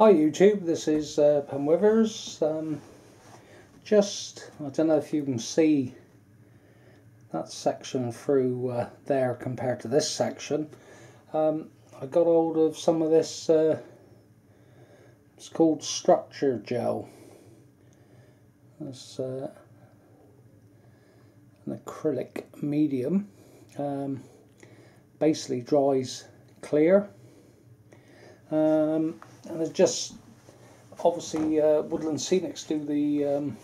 Hi YouTube, this is Pam Withers. I don't know if you can see that section through there compared to this section. I got hold of some of this, it's called structure gel. It's an acrylic medium, basically dries clear. And it's just, obviously Woodland Scenics do the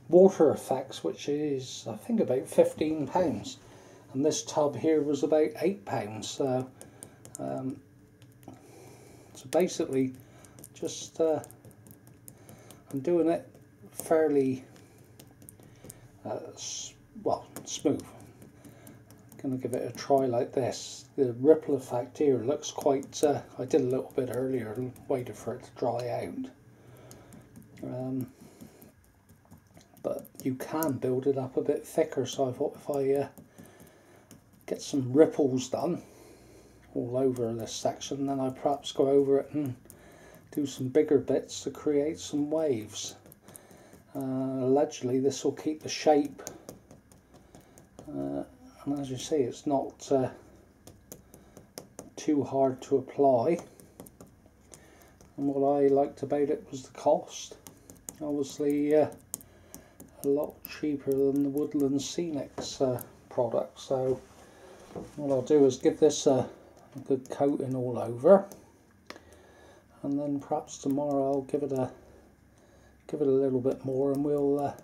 water effects, which is I think about £15, and this tub here was about £8. So basically just I'm doing it fairly well, smooth. I'm going to give it a try like this. The ripple effect here looks quite, I did a little bit earlier and waited for it to dry out. But you can build it up a bit thicker, so I thought if I get some ripples done all over this section, then I perhaps go over it and do some bigger bits to create some waves. Allegedly this will keep the shape, and as you see, it's not too hard to apply. And what I liked about it was the cost. Obviously a lot cheaper than the Woodland Scenics product. So what I'll do is give this a good coating all over, and then perhaps tomorrow I'll give it a little bit more, and we'll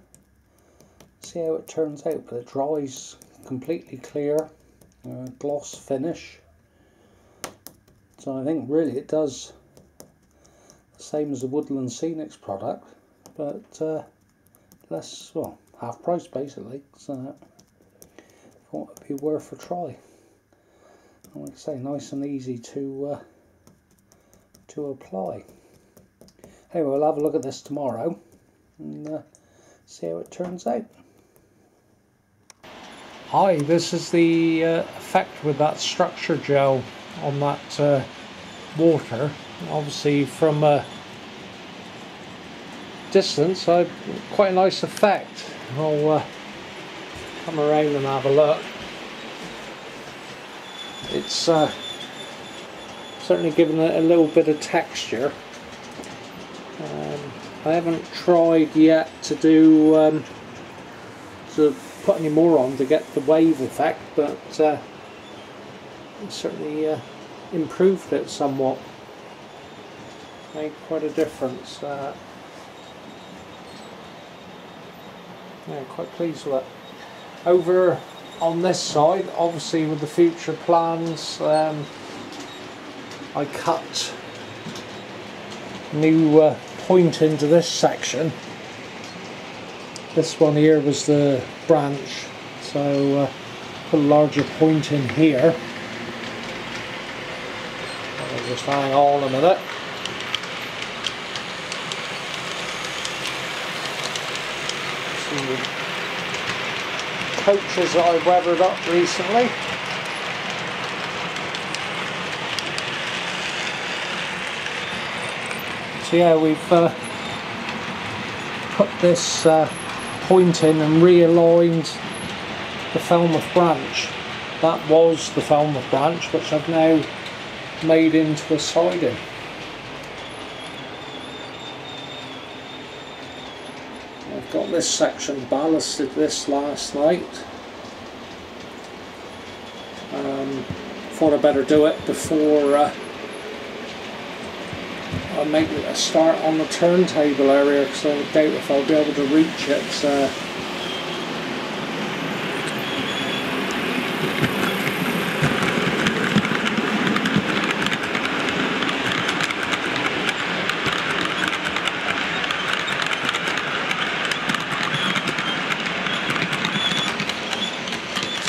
see how it turns out. But it dries completely clear, gloss finish. So I think really it does the same as the Woodland Scenics product, but less, well, half price basically. So I thought it'd be worth a try. And like I say, nice and easy to apply. Anyway, we'll have a look at this tomorrow and see how it turns out. Hi, this is the effect with that structure gel on that water. Obviously from a distance, quite a nice effect. I'll come around and have a look. It's certainly given it a little bit of texture. I haven't tried yet to do to put any more on to get the wave effect, but it certainly improved it somewhat. Made quite a difference. Yeah, quite pleased with it. Over on this side, obviously with the future plans, I cut new point into this section. This one here was the branch, so put a larger point in here. I'll just hang on a minute. Some coaches that I weathered up recently. So yeah, we've put this point in and realigned the Falmouth branch. That was the Falmouth branch, which I've now made into a siding. I've got this section ballasted this last night. Thought I'd better do it before I make a start on the turntable area, because I doubt if I'll be able to reach it. So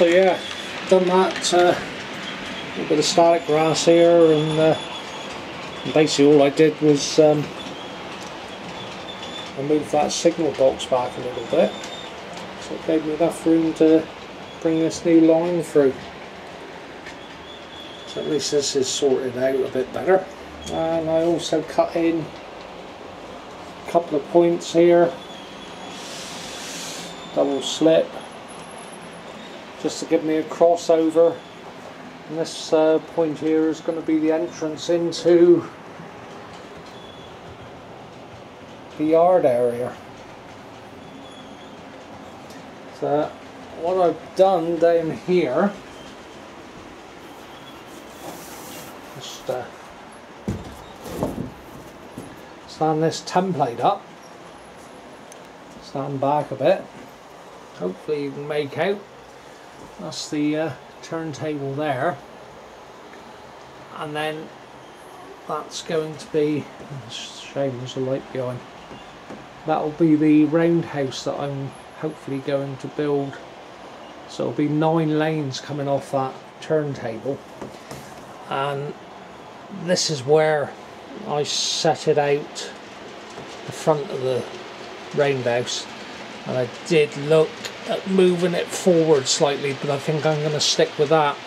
yeah, done that. A little bit of static grass here, and basically all I did was I moved that signal box back a little bit, so it gave me enough room to bring this new line through. So at least this is sorted out a bit better. and I also cut in a couple of points here, double slip, just to give me a crossover. And this point here is going to be the entrance into the yard area. So what I've done down here, just stand this template up, stand back a bit, hopefully you can make out, that's the turntable there, and then that's going to be, shame there's a light behind, that'll be the roundhouse that I'm hopefully going to build. So it'll be 9 lanes coming off that turntable, and this is where I set it out the front of the roundhouse, and I did look at moving it forward slightly, but I think I'm going to stick with that.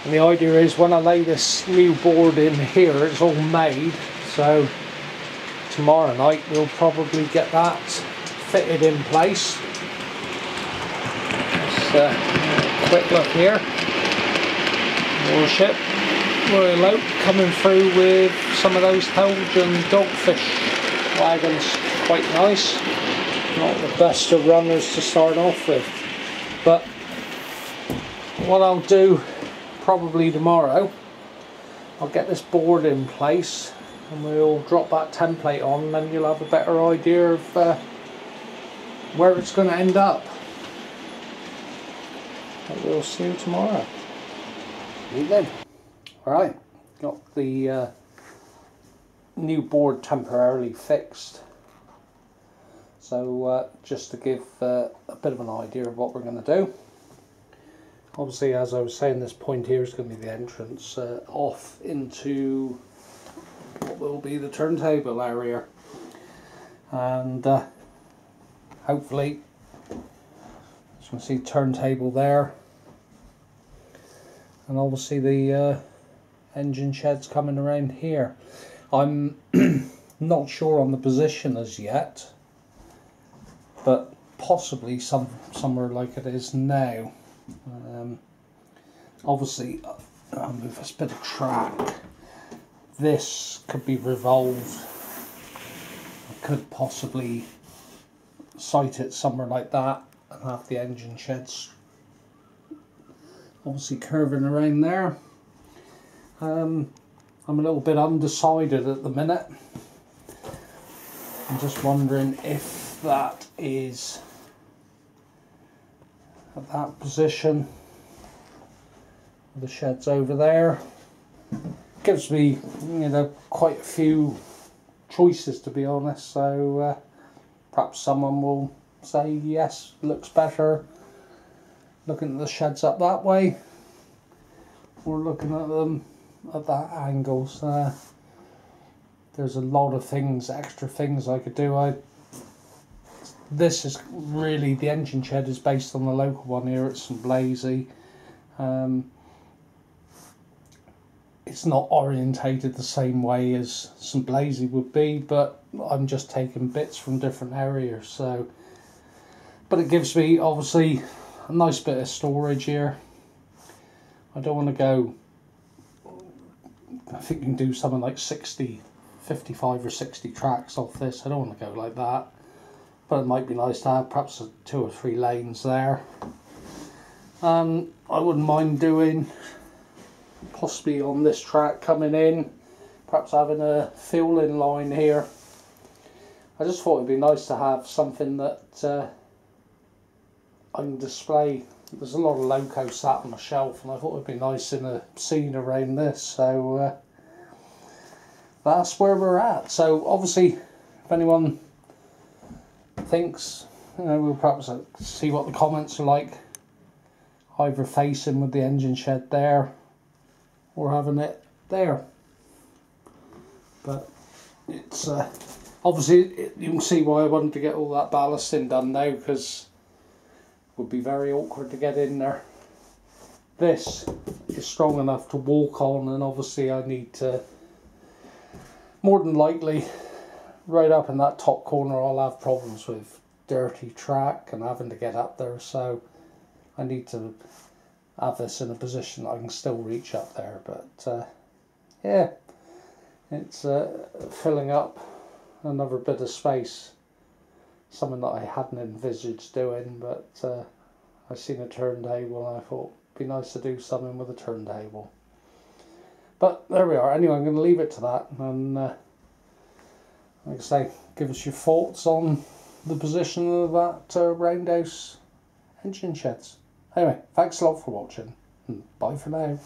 And the idea is when I lay this new board in here, it's all made, so tomorrow night we'll probably get that fitted in place. Just a quick look here. Warship Royal Oak coming through with some of those Belgian dogfish wagons, quite nice. Not the best of runners to start off with, but what I'll do probably tomorrow, I'll get this board in place and we'll drop that template on, and then you'll have a better idea of where it's going to end up. But we'll see you tomorrow. Evening. Alright, got the new board temporarily fixed. So just to give a bit of an idea of what we're going to do. Obviously, as I was saying, this point here is going to be the entrance off into what will be the turntable area. And hopefully, as you can see, turntable there. And obviously the engine shed's coming around here. I'm not sure on the position as yet, but possibly somewhere like it is now. Obviously, I'll move this bit of track. This could be revolved. I could possibly site it somewhere like that and have the engine sheds obviously curving around there. I'm a little bit undecided at the minute. I'm just wondering if that is at that position. The shed's over there. Gives me, you know, quite a few choices, to be honest. So perhaps someone will say yes, looks better looking at the sheds up that way, or looking at them at that angle. So there's a lot of things, extra things I could do. This is really, the engine shed is based on the local one here at St Blazy. It's not orientated the same way as St Blazy would be, but I'm just taking bits from different areas. So, but it gives me obviously a nice bit of storage here. I don't want to go, I think you can do something like 55 or 60 tracks off this. I don't want to go like that, but it might be nice to have perhaps 2 or 3 lanes there. I wouldn't mind doing possibly on this track coming in, perhaps having a fueling line here. I just thought it'd be nice to have something that I can display. There's a lot of loco sat on the shelf, and I thought it'd be nice in a scene around this. So that's where we're at. So obviously, if anyone thinks, you know, we'll perhaps see what the comments are like, either facing with the engine shed there or having it there. But it's obviously, you can see why I wanted to get all that ballasting done now, because it would be very awkward to get in there. This is strong enough to walk on, and obviously I need to more than likely, right up in that top corner, I'll have problems with dirty track and having to get up there, so I need to have this in a position I can still reach up there. But yeah, it's filling up another bit of space, something that I hadn't envisaged doing, but I seen a turntable and I thought it'd be nice to do something with a turntable. But there we are. Anyway, I'm going to leave it to that, and like I say, give us your thoughts on the position of that roundhouse engine sheds. Anyway, thanks a lot for watching, and bye for now.